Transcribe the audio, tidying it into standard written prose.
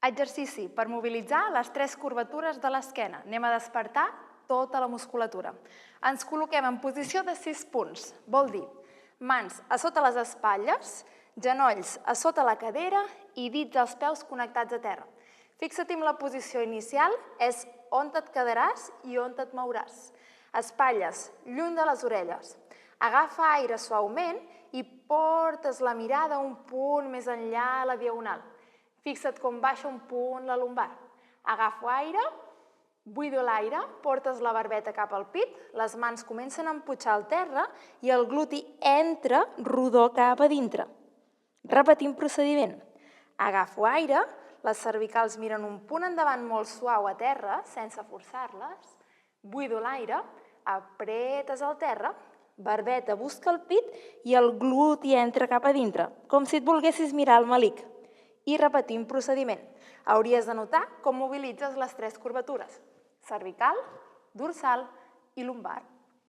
Exercici per mobilitzar les 3 curvatures de l'esquena. Anem a despertar tota la musculatura. Ens col·loquem en posició de 6 punts. Vol dir mans a sota les espatlles, genolls a sota la cadera i dits dels peus connectats a terra. Fixa't en la posició inicial, és on et quedaràs i on et mouràs. Espatlles lluny de les orelles. Agafa aire suaument i portes la mirada un punt més enllà a la diagonal. Fixa't com baixa un punt la lumbar. Agafo aire, buido l'aire, portes la barbeta cap al pit, les mans comencen a empujar al terra i el gluti entra rodó cap a dintre. Repetim procediment. Agafo aire, les cervicals miren un punt endavant molt suau a terra, sense forçar-les. Buido l'aire, apretes al terra, barbeta busca el pit i el gluti entra cap a dintre, com si et volguessis mirar al melic. I repetim procediment. Hauries de notar com mobilitzes les 3 curvatures: cervical, dorsal i lumbar.